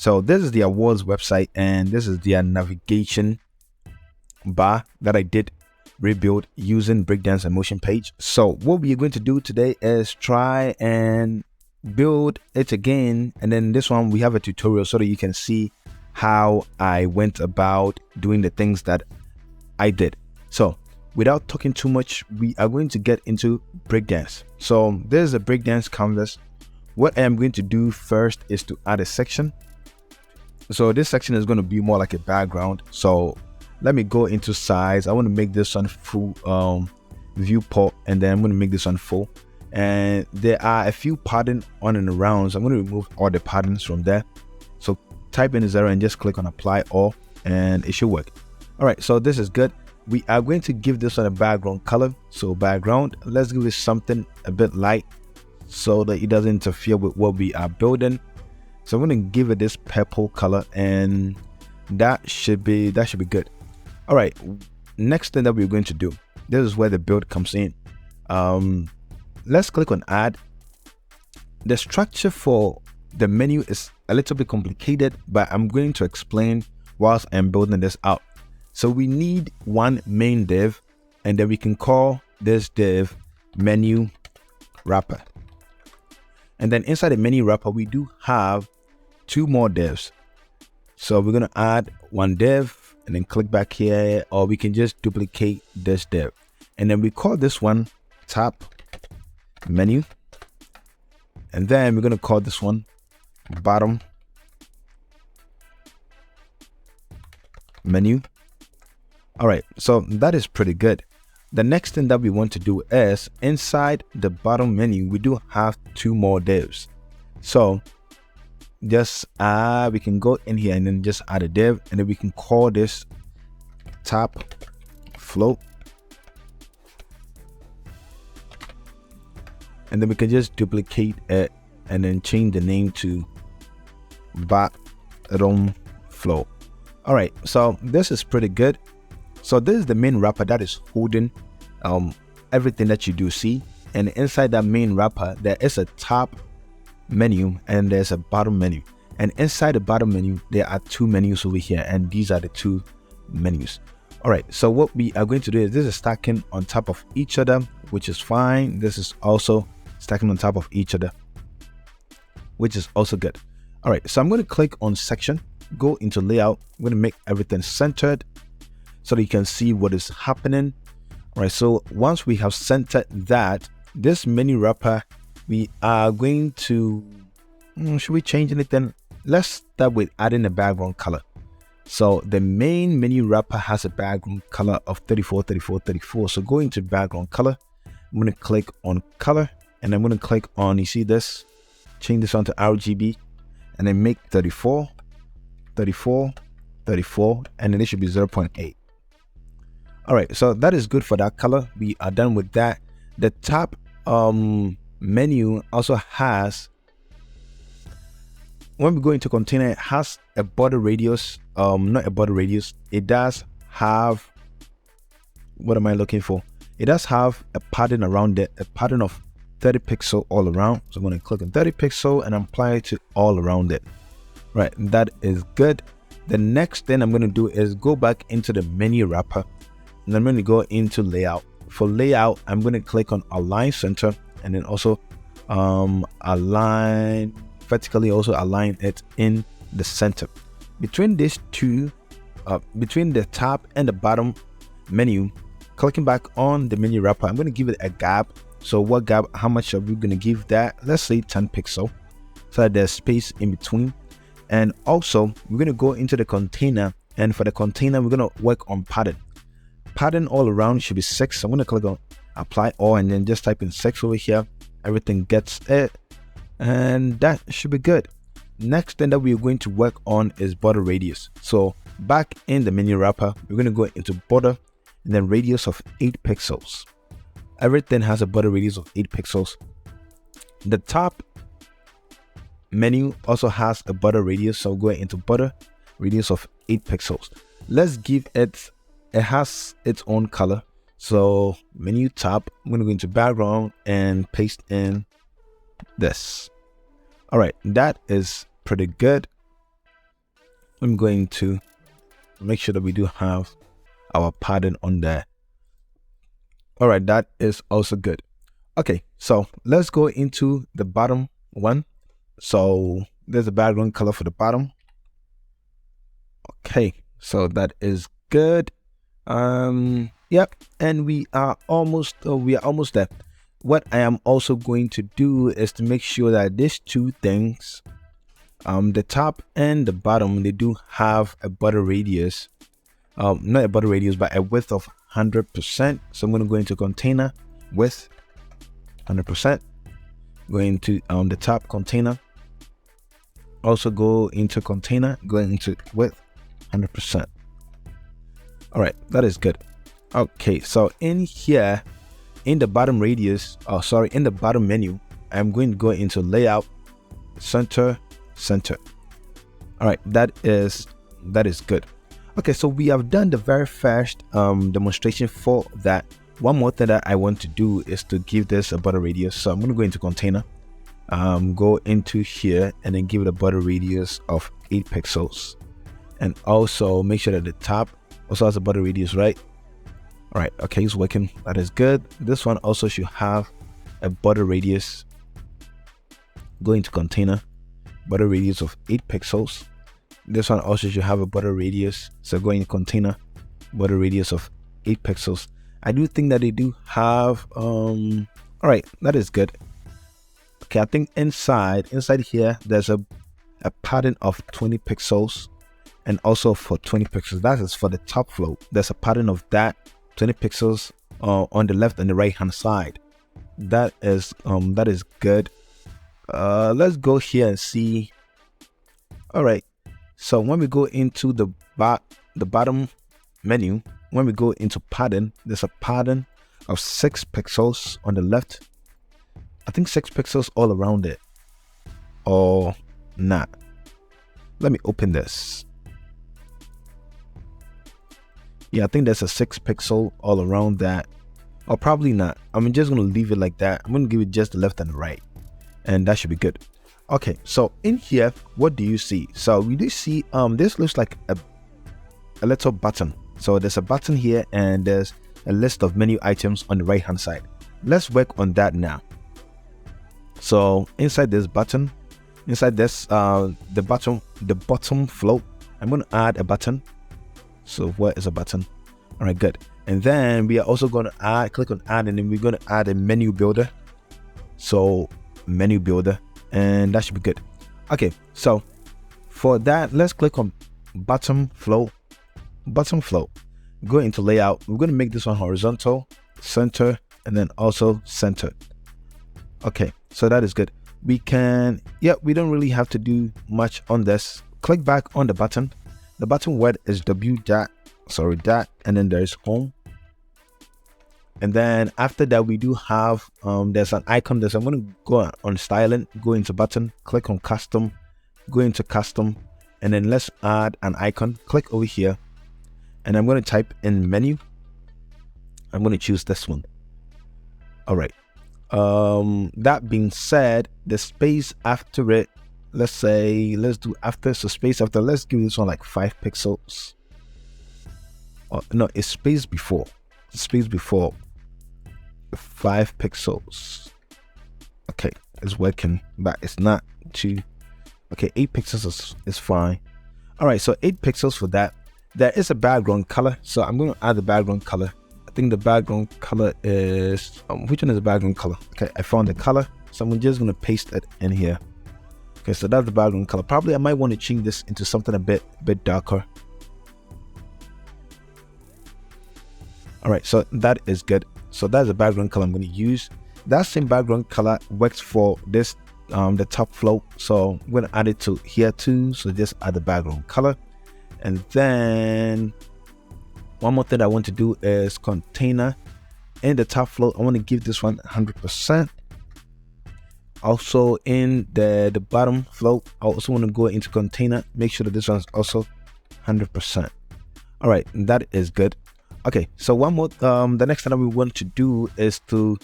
So this is the Awwwards website, and this is their navigation bar that I did rebuild using Breakdance and MotionPage. So what we are going to do today is try and build it again, and then this one we have a tutorial so that you can see how I went about doing the things that I did. So without talking too much, we are going to get into Breakdance. So there's a Breakdance canvas. What I am going to do first is to add a section. So this section is going to be more like a background. So let me go into size. I want to make this one full viewport, and then I'm going to make this one full. And there are a few patterns on and around, so I'm going to remove all the patterns from there. So type in 0 and just click on apply all, and it should work. All right, so this is good. We are going to give this one a background color. So background, let's give it something a bit light so that it doesn't interfere with what we are building. So I'm going to give it this purple color, and that should be good. All right, next thing that we're going to do, this is where the build comes in. Let's click on add. The structure for the menu is a little bit complicated, but I'm going to explain whilst I'm building this out. So we need one main div, and then we can call this div menu wrapper. And then inside the menu wrapper, we do have two more divs. So we're going to add one div and then click back here, or we can just duplicate this div. And then we call this one top menu. And then we're going to call this one bottom menu. All right, so that is pretty good. The next thing that we want to do is inside the bottom menu, we do have two more divs. So just we can go in here and then just add a div, and then we can call this top float. And then we can just duplicate it and then change the name to bottom float. All right, so this is pretty good. So this is the main wrapper that is holding everything that you do see. And inside that main wrapper, there is a top menu and there's a bottom menu. And inside the bottom menu, there are two menus over here, and these are the two menus. All right, so what we are going to do is this is stacking on top of each other, which is fine. This is also stacking on top of each other, which is also good. All right, so I'm going to click on section, go into layout. I'm going to make everything centered so that you can see what is happening. All right, so once we have centered that, this menu wrapper, we are going to, should we change anything? Let's start with adding a background color. So the main menu wrapper has a background color of 34, 34, 34. So go into background color. I'm going to click on color, and I'm going to click on, you see this, change this on to RGB, and then make 34, 34, 34, and then it should be 0.8. All right, so that is good for that color. We are done with that. The top menu also has, when we go into container, it has a border radius, not a border radius. It does have, what am I looking for? It does have a pattern around it, a pattern of 30 pixel all around. So I'm going to click on 30 pixel and apply it to all around it. Right, that is good. The next thing I'm going to do is go back into the menu wrapper, and I'm going to go into layout. For layout, I'm going to click on align center, and then also align vertically, also align it in the center. Between these two, between the top and the bottom menu, clicking back on the menu wrapper, I'm going to give it a gap. So what gap, how much are we going to give that? Let's say 10 pixel, so that there's space in between. And also we're going to go into the container, and for the container, we're going to work on pattern. Pattern all around should be 6. I'm going to click on apply all, and then just type in 6 over here. Everything gets it, and that should be good. Next thing that we're going to work on is border radius. So back in the menu wrapper, we're going to go into border, and then radius of 8 pixels. Everything has a border radius of 8 pixels. The top menu also has a border radius, so go into border radius of 8 pixels. Let's give it, it has its own color. So menu tab, I'm going to go into background and paste in this. All right, that is pretty good. I'm going to make sure that we do have our padding on there. All right, that is also good. Okay, so let's go into the bottom one. So there's a background color for the bottom. Okay, so that is good. Yep, and we are almost there. What I am also going to do is to make sure that these two things, the top and the bottom, they do have a border radius, not a border radius, but a width of 100%. So I'm going to go into container width 100%, go into the top container, also go into container, going into width 100%. All right, that is good. Okay, so in here, in the bottom radius, in the bottom menu, I'm going to go into layout, center. All right, that is good. Okay, so we have done the very first demonstration for that. One more thing that I want to do is to give this a border radius. So I'm going to go into container, go into here, and then give it a border radius of 8 pixels, and also make sure that the top also has a border radius, right? All right, okay, it's working. That is good. This one also should have a border radius. Go into container, border radius of 8 pixels. This one also should have a border radius, so go in container, border radius of 8 pixels. I do think that they do have all right, that is good. Okay, I think inside here there's a pattern of 20 pixels, and also for 20 pixels, that is for the top flow. There's a pattern of that 20 pixels on the left and the right hand side. That is good. Let's go here and see. All right, so when we go into the bottom menu, when we go into pattern, there's a pattern of 6 pixels on the left. I think 6 pixels all around it, or not. Let me open this. Yeah, I think there's a 6 pixel all around that, or probably not. I'm just gonna leave it like that. I'm gonna give it just the left and the right, and that should be good. Okay, so in here, what do you see? So we do see this looks like a little button. So there's a button here, and there's a list of menu items on the right hand side. Let's work on that now. So inside this button, inside this the bottom float, I'm going to add a button. So where is a button? All right, good. And then we are also going to click on add, and then we're going to add a menu builder. So menu builder, and that should be good. Okay, so for that, let's click on bottom float. Go into layout. We're going to make this one horizontal, center, and then also center. Okay, so that is good. We can, we don't really have to do much on this. Click back on the button. The button word is dot, and then there's home. And then after that, we do have there's an icon there. So I'm going to go on styling, go into button, click on custom, go into custom, and then let's add an icon. Click over here, and I'm going to type in menu. I'm going to choose this one. All right. That being said, the space after it, let's do after. So space after, let's give this one like 5 pixels. Oh, no, it's space before. 5 pixels. Okay, it's working, but it's not too. Okay, 8 pixels is fine. All right, so 8 pixels for that. There is a background color, so I'm going to add the background color. I think the background color is which one is the background color? Okay, I found the color, so I'm just going to paste it in here. Okay, so that's the background color. Probably I might want to change this into something a bit darker. All right, so that is good. So that's the background color I'm going to use. That same background color works for this the top float, so I'm going to add it to here too. So just add the background color. And then one more thing I want to do is container. In the top float, I want to give this one 100%. Also in the bottom float, I also want to go into container, make sure that this one's also 100%. All right, that is good. Okay, so one more, the next thing that we want to do is to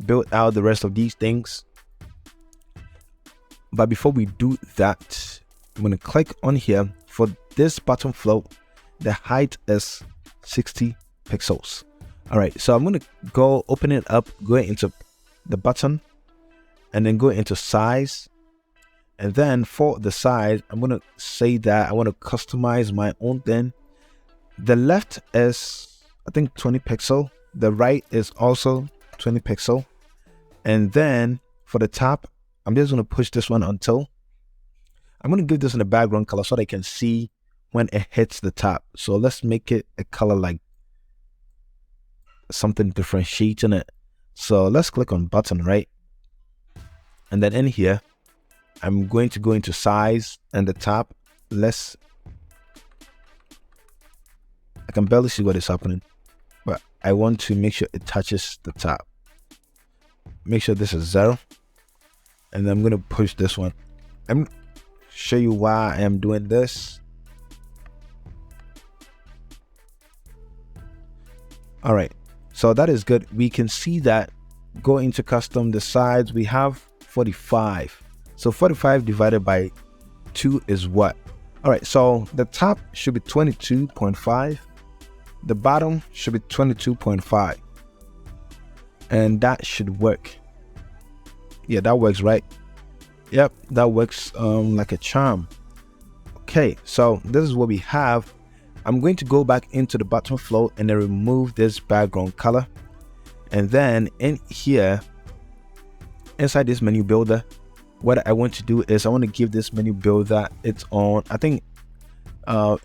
build out the rest of these things. But before we do that, I'm going to click on here. For this bottom float, the height is 60 pixels. All right, so I'm going to go open it up, go into the button, and then go into size. And then for the size, I'm going to say that I want to customize my own thing. The left is, I think, 20 pixel. The right is also 20 pixel. And then for the top, I'm just going to push this one until. I'm going to give this in a background color so they can see when it hits the top. So let's make it a color like something differentiating it. So let's click on button, right? And then in here, I'm going to go into size and the top. I can barely see what is happening, but I want to make sure it touches the top. Make sure this is 0. And then I'm going to push this one. I'm going to show you why I am doing this. All right, so that is good. We can see that go into custom, the size we have 45. So 45 divided by 2 is what? All right, so the top should be 22.5. The bottom should be 22.5. And that should work. Yeah, that works, right? Yep, that works like a charm. Okay, so this is what we have. I'm going to go back into the bottom float and then remove this background color. And then in here, inside this menu builder, what I want to do is I want to give this menu builder its own, I think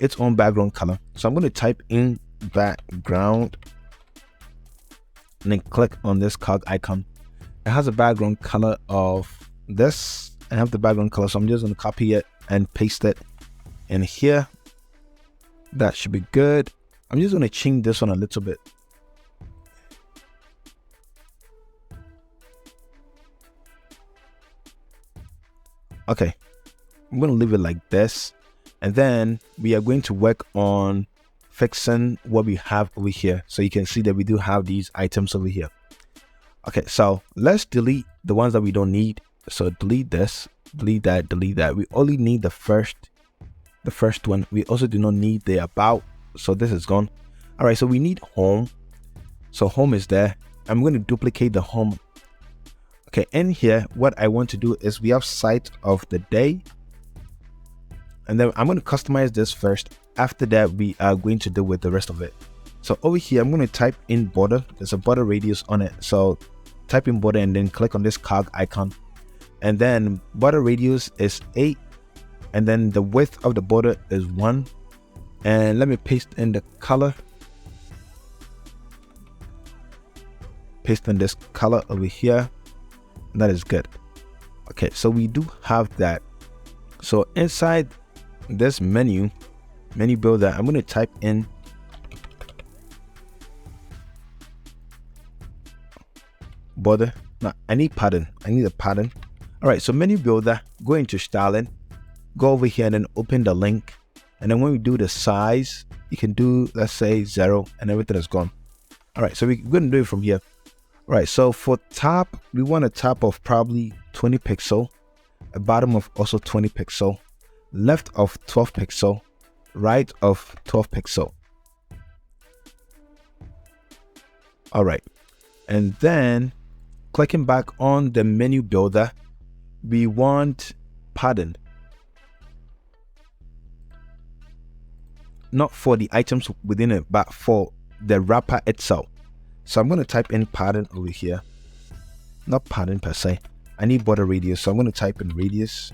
its own background color. So I'm going to type in background and then click on this cog icon. It has a background color of this. I have the background color, so I'm just going to copy it and paste it in here. That should be good. I'm just going to change this one a little bit. Okay, I'm going to leave it like this. And then we are going to work on fixing what we have over here. So you can see that we do have these items over here. Okay, so let's delete the ones that we don't need. So delete this, delete that, delete that. We only need the first one. We also do not need the about. So this is gone. All right, so we need home. So home is there. I'm going to duplicate the home. Okay, in here, what I want to do is we have site of the day. And then I'm going to customize this first. After that, we are going to deal with the rest of it. So over here, I'm going to type in border. There's a border radius on it. So type in border and then click on this cog icon. And then border radius is 8. And then the width of the border is 1. And let me paste in the color. Paste in this color over here. That is good. Okay, so we do have that. So inside this menu builder, I'm going to type in border. No, I need pattern. I need a pattern. All right, so menu builder, go into styling, go over here and then open the link. And then when we do the size, you can do, let's say 0 and everything is gone. All right, so we're going to do it from here. All right, so for top, we want a top of probably 20 pixel, a bottom of also 20 pixel, left of 12 pixel, right of 12 pixel. All right, and then clicking back on the menu builder, we want pattern. Not for the items within it, but for the wrapper itself. So I'm going to type in pattern over here. Not pattern per se. I need border radius. So I'm going to type in radius.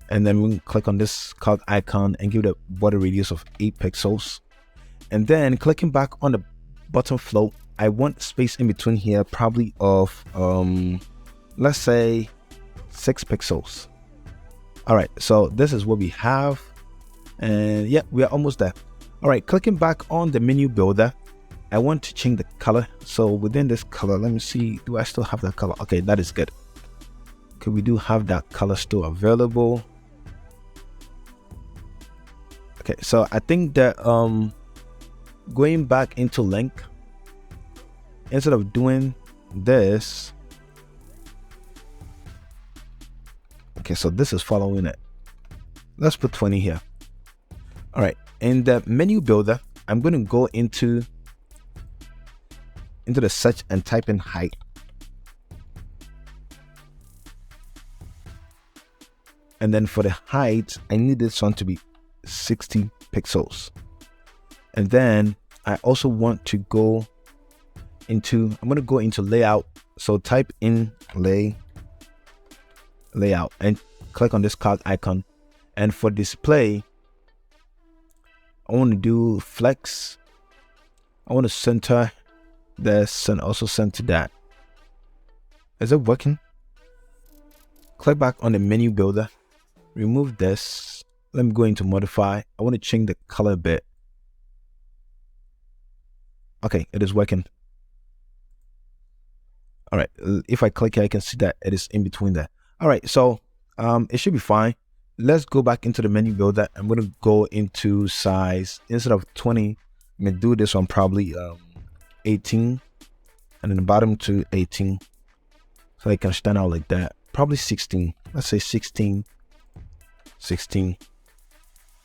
And then we can click on this cog icon and give it a border radius of 8 pixels. And then clicking back on the bottom float, I want space in between here, probably of, let's say 6 pixels. All right, so this is what we have. And yeah, we are almost there. All right, clicking back on the menu builder, I want to change the color. So within this color, let me see, do I still have that color? Okay, that is good. Okay, we do have that color still available. Okay, so I think that going back into link, instead of doing this, okay, so this is following it. let's put 20 here. All right, in the menu builder, I'm going to go into the search and type in height. And then for the height, I need this one to be 60 pixels. And then I also want to go into, I'm going to go into layout. So type in layout and click on this cog icon. And for display, I want to do flex. I want to center this and also center that. Is it working? Click back on the menu builder. Remove this. Let me go into modify. I want to change the color a bit. Okay, it is working. All right, if I click here, I can see that it is in between there. All right, so it should be fine. Let's go back into the menu builder. I'm going to go into size. Instead of 20, I'm going to do this one probably 18, and then the bottom to 18, so it can stand out like that. Probably 16. Let's say 16.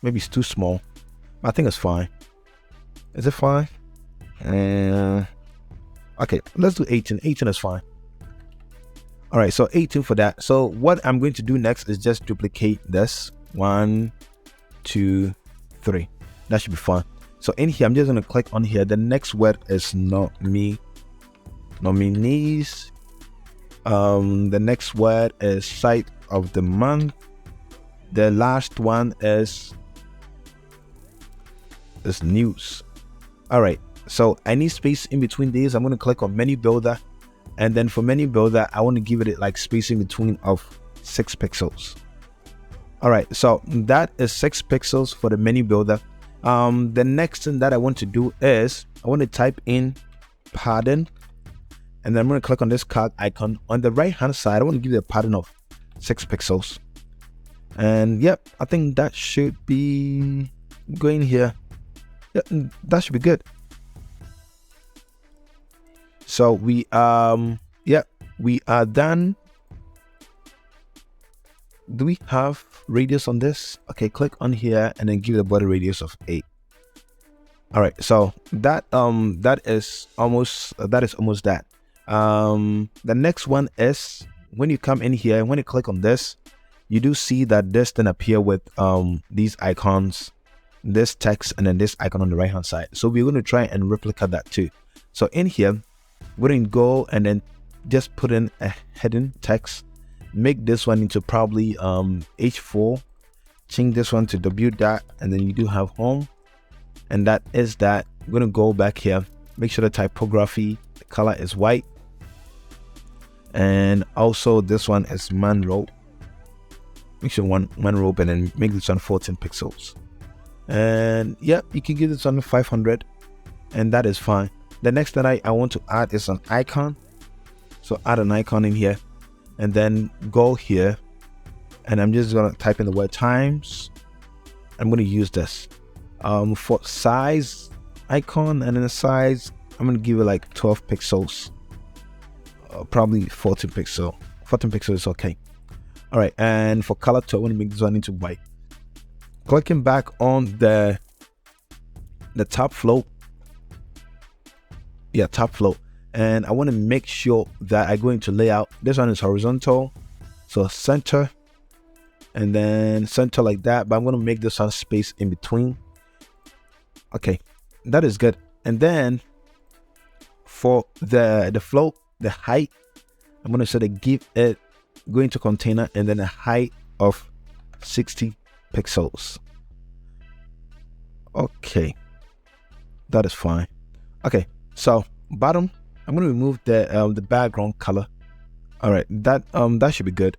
Maybe it's too small. I think it's fine. Is it fine? Okay, let's do 18. 18 is fine. All right, so 18 for that. So what I'm going to do next is just duplicate this. 1, 2, 3. That should be fine. So in here, I'm just going to click on here. The next word is nominees. The next word is site of the month. The last one is news. All right, so I need space in between these. I'm going to click on menu builder, and then for menu builder, I want to give it like space in between of 6 pixels. All right, so that is 6 pixels for the menu builder. The next thing that I want to do is I want to type in padding, and then I'm going to click on this cog icon. On the right hand side, I want to give it a padding of 6 pixels. And yep, I think that should be going here. Yeah, that should be good. So we are done. Do we have radius on this? Okay, click on here and then give the body radius of 8. All right, so that is almost that. The next one is when you come in here and when you click on this, you do see that this then appear with these icons, this text, and then this icon on the right hand side. So we're going to try and replicate that too. So in here, we're going to go and then just put in a heading text, make this one into probably H4, change this one to W dot, and then you do have home, and that is that. We're going to go back here, make sure the typography, the color is white, and also this one is man rope. Make sure one rope, and then make this one 14 pixels. And yeah, you can give this one 500, and that is fine. The next that I want to add is an icon. So add an icon in here, and then go here, and I'm just gonna type in the word times. I'm gonna use this for size icon, and then the size I'm gonna give it like 12 pixels, probably 14 pixel. 14 pixels is okay. All right, and for color too, I want to make this one into white. Clicking back on the top float. Yeah, top float. And I want to make sure that I go into layout. This one is horizontal, so center, and then center like that. But I'm going to make this one space in between. Okay, that is good. And then for the float, the height, I'm going to sort of give it, go into container, and then a height of 60 pixels. Okay, that is fine. Okay, so bottom, I'm going to remove the background color. All right, that should be good.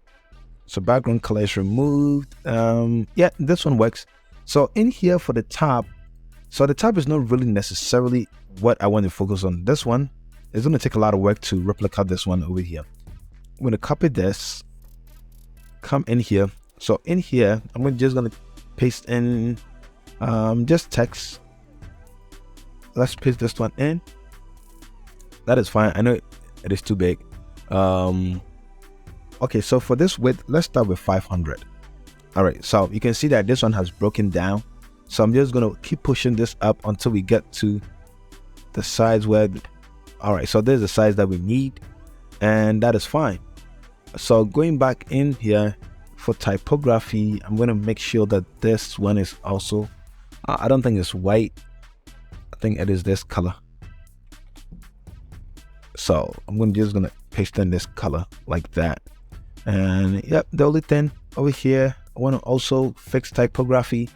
So background color is removed. Yeah, this one works. So in here for the top, so the top is not really necessarily what I want to focus on. This one is going to take a lot of work to replicate this one over here. I'm going to copy this, come in here. So in here, I'm just going to paste in just text. Let's paste this one in. That is fine. I know it is too big. Okay, so for this width, let's start with 500. All right, so you can see that this one has broken down. So I'm just gonna keep pushing this up until we get to the size where, all right, so there's the size that we need, and that is fine. So going back in here for typography, I'm gonna make sure that this one is also, I don't think it's white, I think it is this color. So I'm just gonna paste in this color like that. And yep, the only thing over here, I want to also fix typography.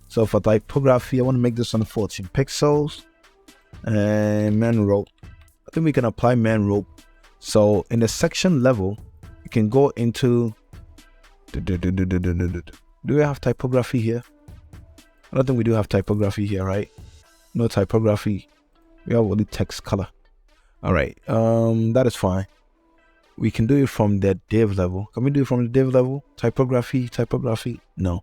So for typography, I want to make this on 14 pixels and man rope. I think we can apply man rope. So in the section level, you can go into, do we have typography here? I don't think we do have typography here, right? No typography. We have only text color. All right, that is fine. We can do it from the div level. Can we do it from the div level? Typography, no.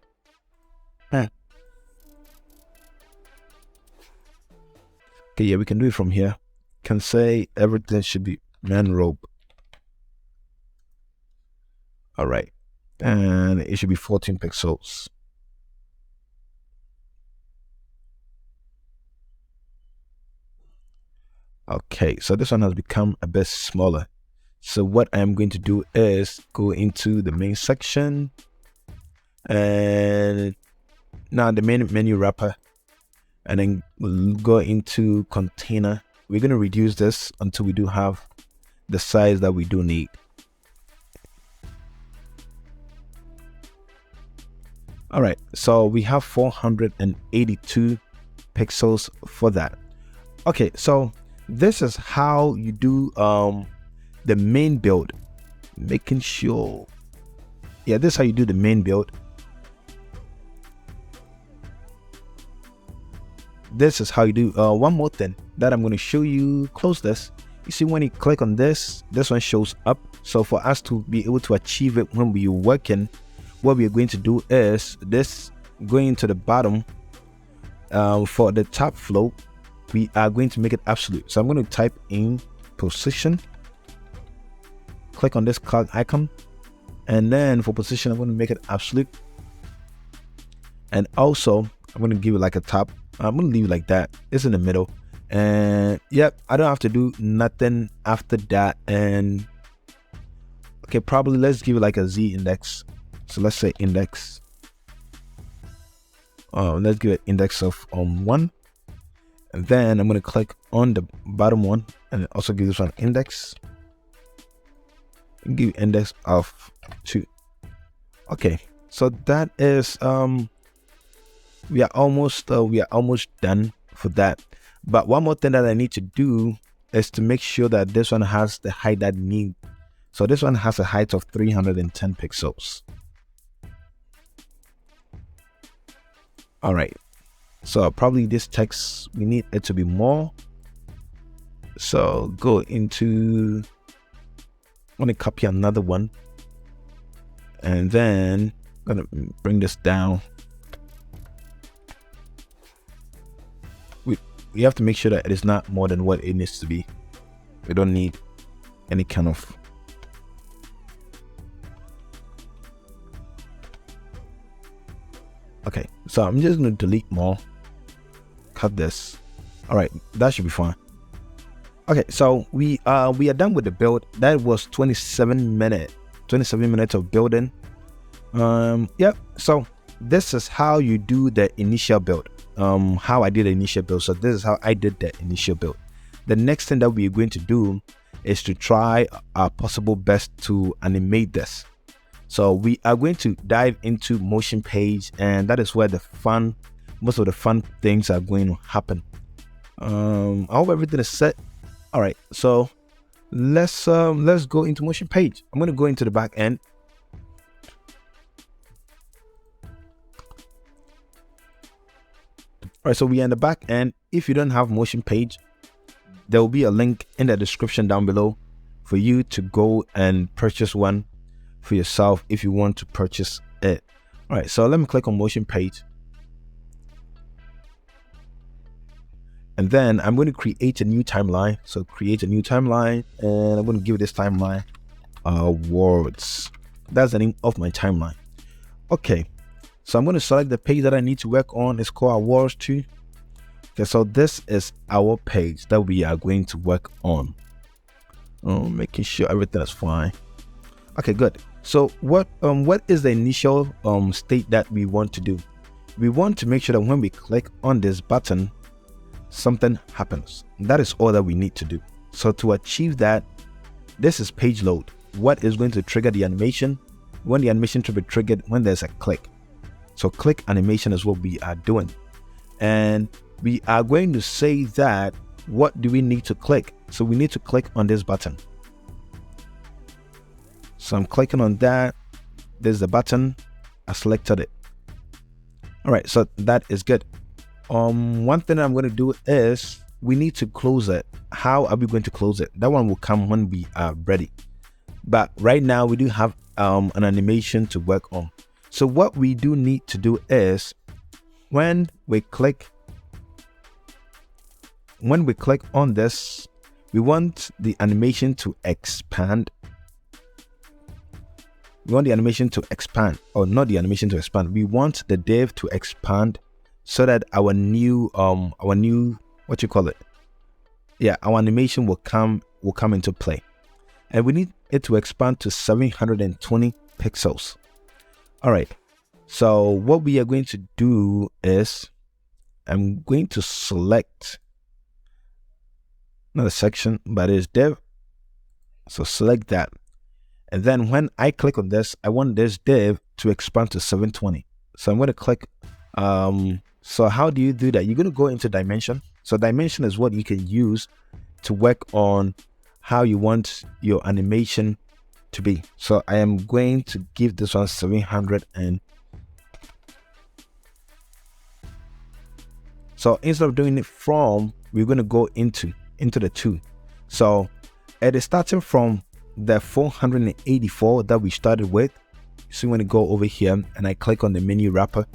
Okay, yeah, we can do it from here. Can say everything should be man rope. All right, and it should be 14 pixels. Okay, so this one has become a bit smaller. So what I'm going to do is go into the main section, and now the main menu wrapper, and then we'll go into container. We're going to reduce this until we do have the size that we do need. All right, so we have 482 pixels for that. Okay, so this is how you do the main build, making sure, yeah, this is how you do the main build. This is how you do one more thing that I'm going to show you. Close this. You see, when you click on this one shows up. So for us to be able to achieve it when we're working, what we are going to do is this, going to the bottom, for the top float, we are going to make it absolute. So I'm going to type in position, click on this cog icon, and then for position I'm going to make it absolute. And also I'm going to give it like a top. I'm going to leave it like that. It's in the middle, and yep, I don't have to do nothing after that. And okay, probably let's give it like a Z index. So let's say index, let's give it index of 1, and then I'm going to click on the bottom one and also give this one index, and give index of 2. Okay, so that is we are almost done for that. But one more thing that I need to do is to make sure that this one has the height that we need. So this one has a height of 310 pixels. All right, so probably this text, we need it to be more. So go into, I'm gonna copy another one, and then I'm gonna bring this down. We have to make sure that it is not more than what it needs to be. We don't need any kind of, okay, so I'm just gonna delete more, cut this. All right, that should be fine. Okay, so we are done with the build. That was 27 minutes of building. Yep, so this is how you do the initial build. How I did the initial build. So this is how I did the initial build. The next thing that we're going to do is to try our possible best to animate this. So we are going to dive into MotionPage, and that is where most of the fun things are going to happen. I hope everything is set. All right, so let's go into MotionPage. I'm going to go into the back end. All right, so we are in the back end. If you don't have MotionPage, there will be a link in the description down below for you to go and purchase one for yourself if you want to purchase it. All right, so let me click on MotionPage, and then I'm going to create a new timeline. So create a new timeline, and I'm going to give this timeline Awwwards. That's the name of my timeline. Okay, So I'm going to select the page that I need to work on. It's called Awwwards 2. Okay, so this is our page that we are going to work on. Making sure everything is fine. Okay, good. So what is the initial state that we want to do? We want to make sure that when we click on this button, something happens. That is all that we need to do. So to achieve that, this is page load. What is going to trigger the animation? When the animation to be triggered when there's a click. So click animation is what we are doing. And we are going to say that, what do we need to click? So we need to click on this button. So I'm clicking on that. There's the button. I selected it. All right, so that is good. One thing I'm going to do is we need to close it. How are we going to close it? That one will come when we are ready. But right now we do have an animation to work on. So what we do need to do is when we click on this, we want the animation to expand. We want the animation to expand, or not the animation to expand. We want the div to expand so that our new what you call it? Yeah, our animation will come into play. And we need it to expand to 720 pixels. All right. So what we are going to do is I'm going to select not a section, but it's div. So select that. And then when I click on this, I want this div to expand to 720. So I'm going to click. So how do you do that? You're going to go into dimension. So dimension is what you can use to work on how you want your animation to be. So I am going to give this one 700 and so instead of doing it from, we're going to go into the 2. So it is starting from the 484 that we started with. So when I go over here and I click on the menu wrapper,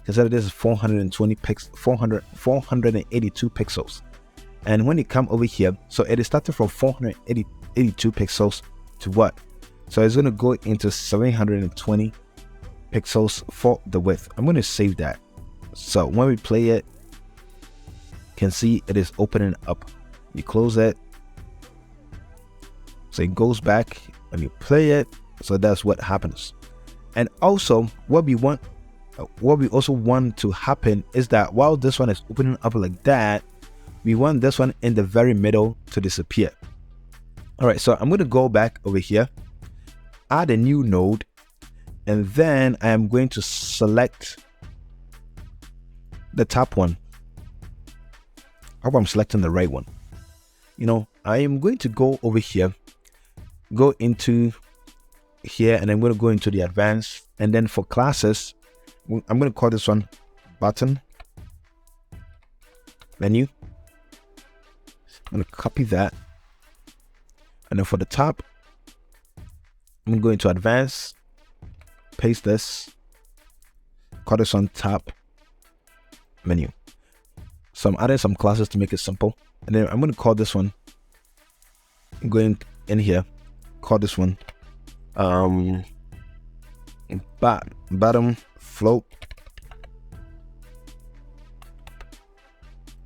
consider this is 482 pixels. And when you come over here, so it is starting from 482 pixels to what? So it's going to go into 720 pixels for the width. I'm going to save that. So when we play it, you can see it is opening up. You close it. So it goes back when you play it. So that's what happens. And also what we also want to happen is that while this one is opening up like that, we want this one in the very middle to disappear. All right, so I'm going to go back over here, add a new node, and then I am going to select the top one. I hope I'm selecting the right one. You know, I am going to go over here, go into here, and I'm going to go into the advanced, and then for classes, I'm going to call this one button menu. I'm going to copy that, and then for the top, I'm going to go into advanced, paste this, call this on top menu. So I'm adding some classes to make it simple, and then I'm going to call this one, going in here, call this one bottom float.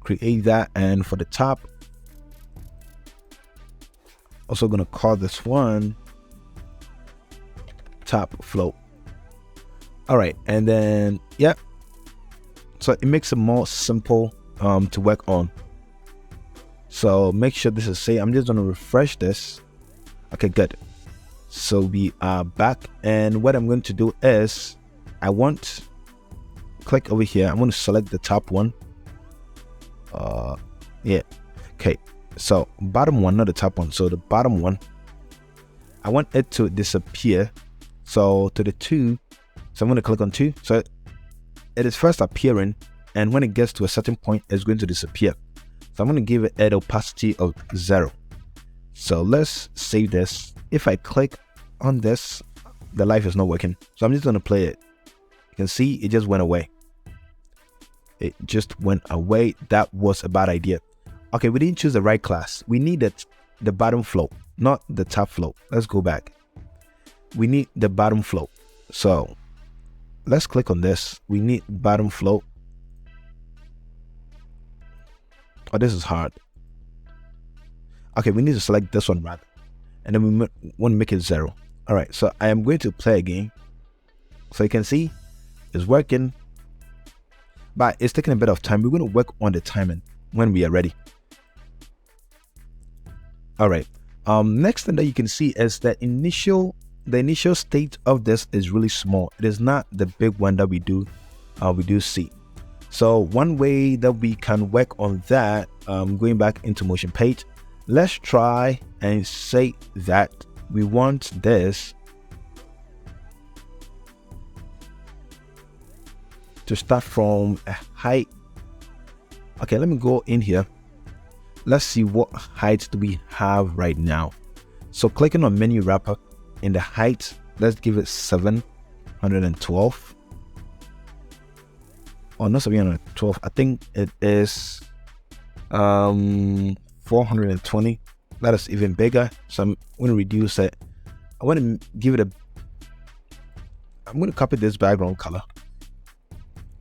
Create that, and for the top, also going to call this one top float. All right, and then yeah, so it makes it more simple to work on. So make sure this is safe. I'm just going to refresh this. Okay, good. So we are back, and what I'm going to do is click over here. I'm going to select the top one. Yeah, okay, so bottom one, not the top one. So the bottom one, I want it to disappear. So to the 2, so I'm going to click on 2. So it is first appearing, and when it gets to a certain point, it's going to disappear. So I'm going to give it an opacity of 0. So let's save this. If I click on this, the live is not working. So I'm just going to play it. You can see it just went away. It just went away. That was a bad idea. Okay, we didn't choose the right class. We needed the bottom float, not the top float. Let's go back. We need the bottom float. So let's click on this. We need bottom float. Oh, this is hard. Okay, we need to select this one rather, and then we want to make it 0. All right, so I am going to play again. So you can see it's working, but it's taking a bit of time. We're going to work on the timing when we are ready. All right. Next thing that you can see is the initial state of this is really small. It is not the big one that we do see. So one way that we can work on that, going back into MotionPage, let's try and say that we want this to start from a height. Okay, let me go in here. Let's see what height do we have right now. So clicking on menu wrapper, in the height, let's give it 712. Oh, not 712. I think it is 420. That is even bigger. So I'm going to reduce it. I want to give it I'm going to copy this background color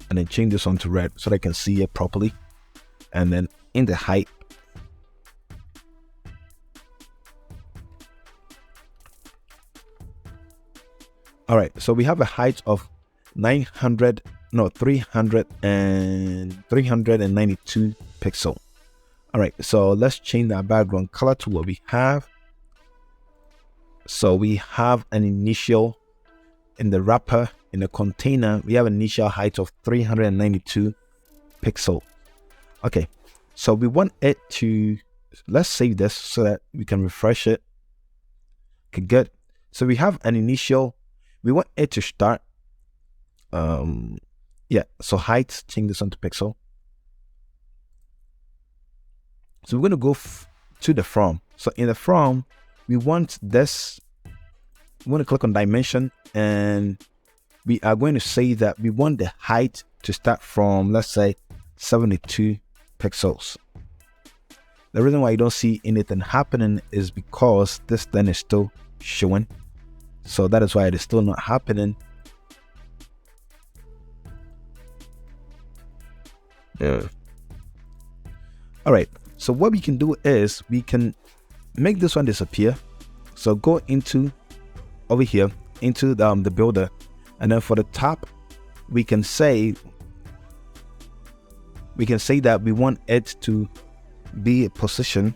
and then change this on to red so that I can see it properly. And then in the height, all right, so we have a height of 392 pixel. All right, so let's change that background color to what we have. So we have an initial in the wrapper, in the container, we have an initial height of 392 pixel. Okay, so we want it to, let's save this so that we can refresh it. Okay, good. So we have an initial, we want it to start. Yeah, so height, change this onto pixel. So we're going to go to the from. So in the from, we want this, we want to click on dimension, and we are going to say that we want the height to start from, let's say, 72 pixels. The reason why you don't see anything happening is because this thing is still showing. So that is why it is still not happening. Yeah. All right. So what we can do is we can make this one disappear. So go into over here into the builder, and then for the top, we can say that we want it to be a position.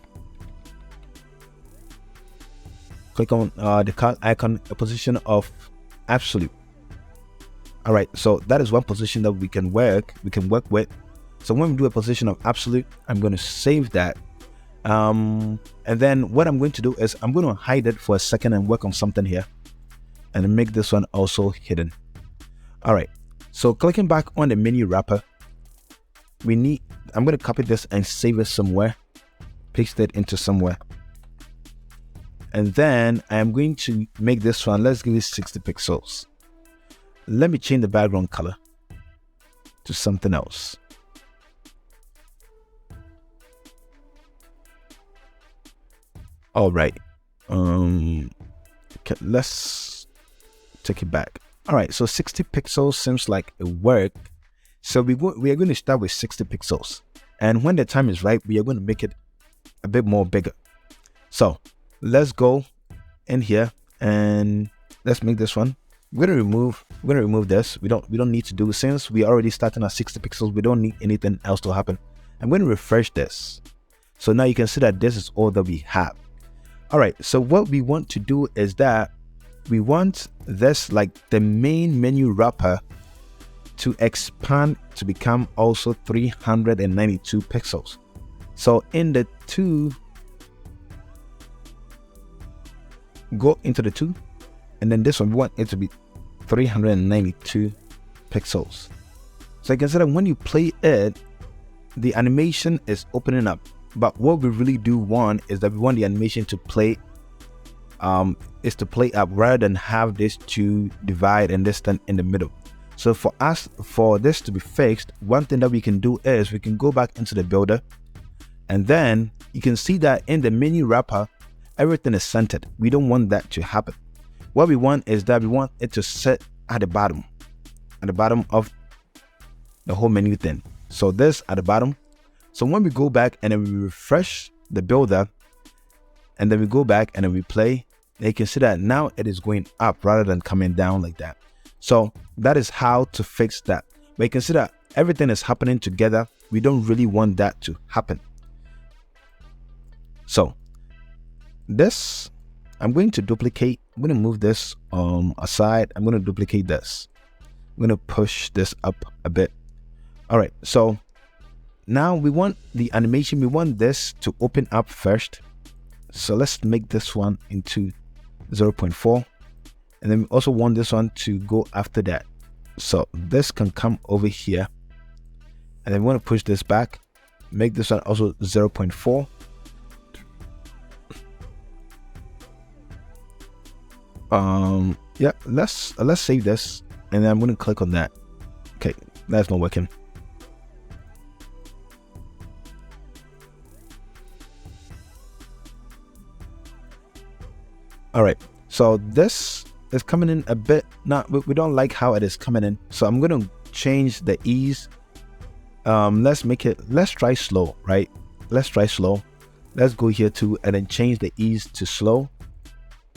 Click on the icon, a position of absolute. All right, so that is one position that we can work with. So when we do a position of absolute, I'm going to save that. And then what I'm going to do is I'm going to hide it for a second and work on something here and make this one also hidden. All right, so clicking back on the menu wrapper, I'm going to copy this and save it somewhere, paste it into somewhere. And then I am going to make this one, let's give it 60 pixels. Let me change the background color to something else. All right, okay, let's take it back. All right, so 60 pixels seems like it worked. So we are going to start with 60 pixels, and when the time is right, we are going to make it a bit more bigger. So let's go in here and let's make this one. We're going to remove this. We don't need to do, since we are already starting at 60 pixels, we don't need anything else to happen. I'm going to refresh this. So now you can see that this is all that we have. All right, so what we want to do is that we want this, like the main menu wrapper, to expand to become also 392 pixels. So in the 2, go into the 2, and then this one, we want it to be 392 pixels. So you can see that when you play it, the animation is opening up. But what we really do want is that we want the animation to play up rather than have this to divide and this thing in the middle. So for this to be fixed, one thing that we can do is we can go back into the builder, and then you can see that in the menu wrapper, everything is centered. We don't want that to happen. What we want is that we want it to sit at the bottom. at the bottom of the whole menu thing. So this at the bottom. So when we go back and then we refresh the builder, and then we go back and then we play, you can see that now it is going up rather than coming down like that. So that is how to fix that. But you can see that everything is happening together. We don't really want that to happen. So this, I'm going to duplicate. I'm going to move this aside. I'm going to duplicate this. I'm going to push this up a bit. All right, so now we want the animation. We want this to open up first. So let's make this one into 0.4. And then we also want this one to go after that. So this can come over here. And then we want to push this back. Make this one also 0.4. Yeah, let's save this. And then I'm going to click on that. Okay, that's not working. All right, so this is coming in a bit. Now we don't like how it is coming in, so I'm going to change the ease. Let's try slow, right? Let's try slow. Let's go here too and then change the ease to slow.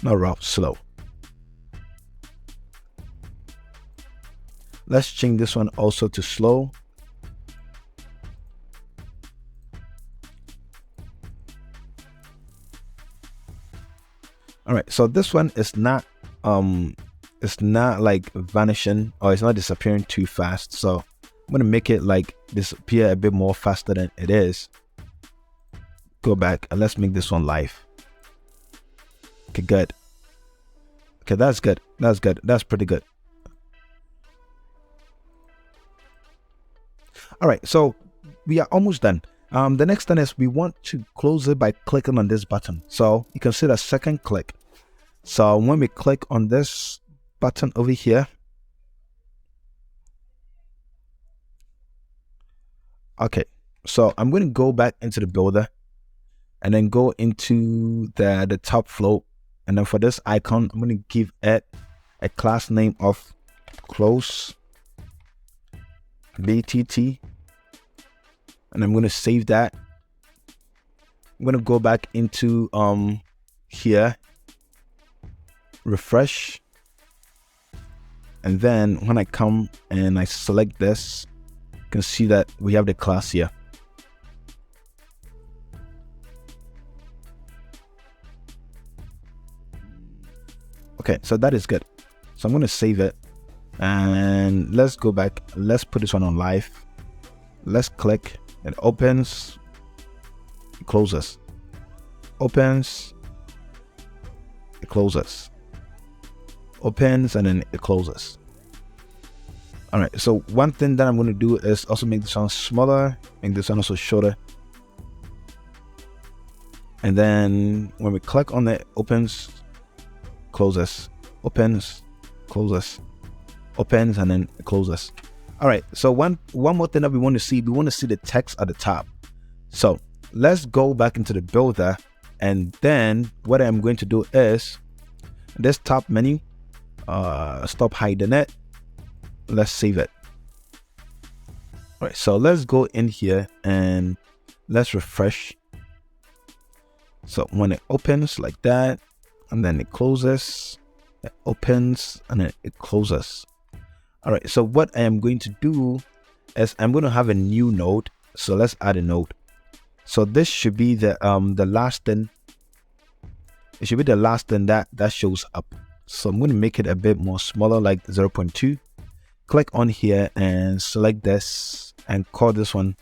Not rough, slow. Let's change this one also to slow. All right, so this one is not like vanishing, or it's not disappearing too fast. So I'm gonna make it like disappear a bit more faster than it is. Go back and let's make this one live. Okay, good. Okay, that's good. That's good. That's pretty good. All right, so we are almost done. The next thing is we want to close it by clicking on this button. So you can see the second click. So when we click on this button over here, okay, so I'm going to go back into the builder and then go into the top float. And then for this icon, I'm going to give it a class name of close BTT. And I'm going to save that. I'm going to go back into here, refresh, and then when I come and I select this, you can see that we have the class here. Okay, so that is good. So I'm going to save it and let's go back. Let's put this one on live. Let's click. It opens, it closes, opens, it closes, opens, and then it closes. All right, so one thing that I'm going to do is also make this one smaller, make this one also shorter. And then when we click on it, opens, closes, opens, closes, opens, and then it closes. All right, so one more thing that we want to see the text at the top. So let's go back into the builder, and then what I'm going to do is this top menu, stop hiding it. Let's save it. All right, so let's go in here and let's refresh. So when it opens like that, and then it closes, it opens, and then it closes. All right, so what I am going to do is I'm going to have a new node. So let's add a node. So this should be the last thing. It should be the last thing that shows up. So I'm going to make it a bit more smaller, like 0.2. Click on here and select this and call this one.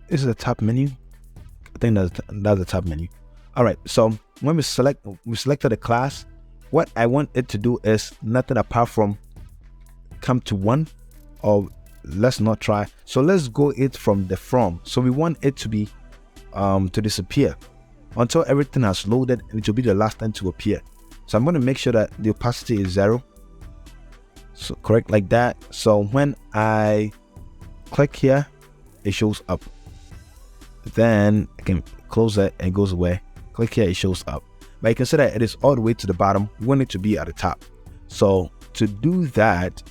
This is the top menu. I think that's the top menu. All right, so when we selected the class, what I want it to do is nothing apart from come to 1, or let's not try. So let's go it from the from. So we want it to be to disappear until everything has loaded, and it will be the last thing to appear. So I'm going to make sure that the opacity is 0. So correct like that. So when I click here, it shows up. Then I can close it and it goes away. Click here, it shows up. But you can see that it is all the way to the bottom. We want it to be at the top. So to do that,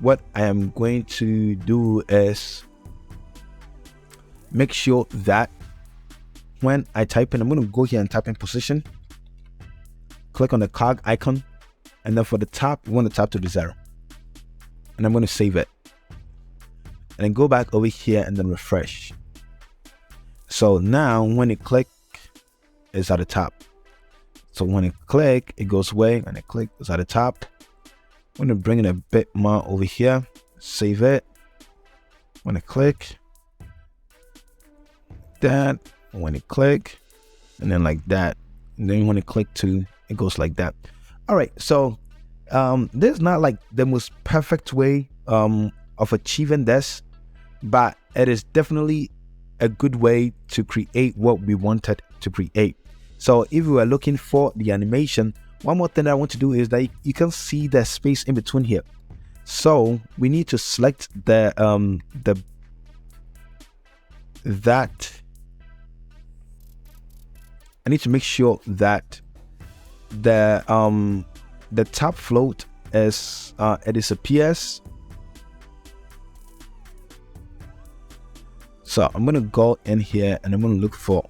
what I am going to do is make sure that when I type in, I'm going to go here and type in position, click on the cog icon, and then for the top, you want to tap to the 0, and I'm going to save it, and then go back over here and then refresh. So now when it click, it's at the top. So when it click, it goes away. When it click, it's at the top. I'm going to bring it a bit more over here, save it. When it click, that, when it click, and then like that, and then when it click to, it goes like that. All right, so this is not like the most perfect way of achieving this, but it is definitely a good way to create what we wanted to create. So if we were looking for the animation, one more thing that I want to do is that you can see the space in between here. So we need to select that I need to make sure that the top float is it disappears. So I'm gonna go in here and I'm gonna look for,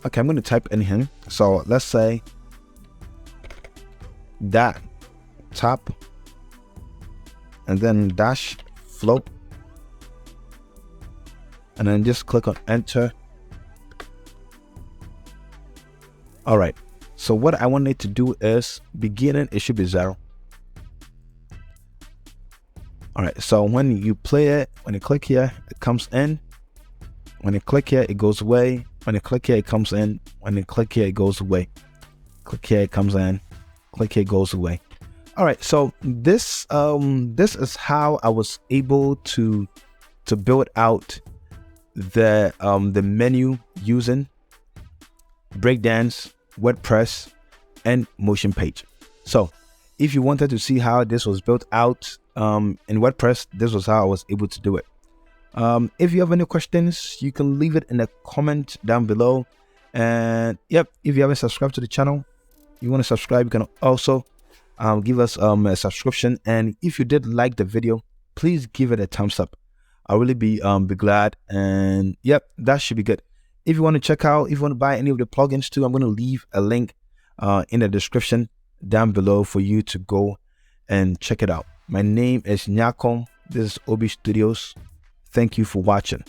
okay, I'm gonna type in here. So let's say that top and then dash float, and then just click on enter. All right, so what I want it to do is beginning, it should be 0. All right, so when you play it, when you click here, it comes in. When you click here, it goes away. When you click here, it comes in. When you click here, it goes away. Click here, it comes in. Click here, it goes away. All right, so this is how I was able to build out the menu using Breakdance, WordPress, and MotionPage. So if you wanted to see how this was built out in WordPress, this was how I was able to do it. If you have any questions, you can leave it in the comment down below. And yep, if you haven't subscribed to the channel, you want to subscribe, you can also give us a subscription. And if you did like the video, please give it a thumbs up. I'll really be glad. And yep, that should be good. If you want to check out, if you want to buy any of the plugins too, I'm going to leave a link in the description down below for you to go and check it out. My name is Nyakom. This is Obi Studios. Thank you for watching.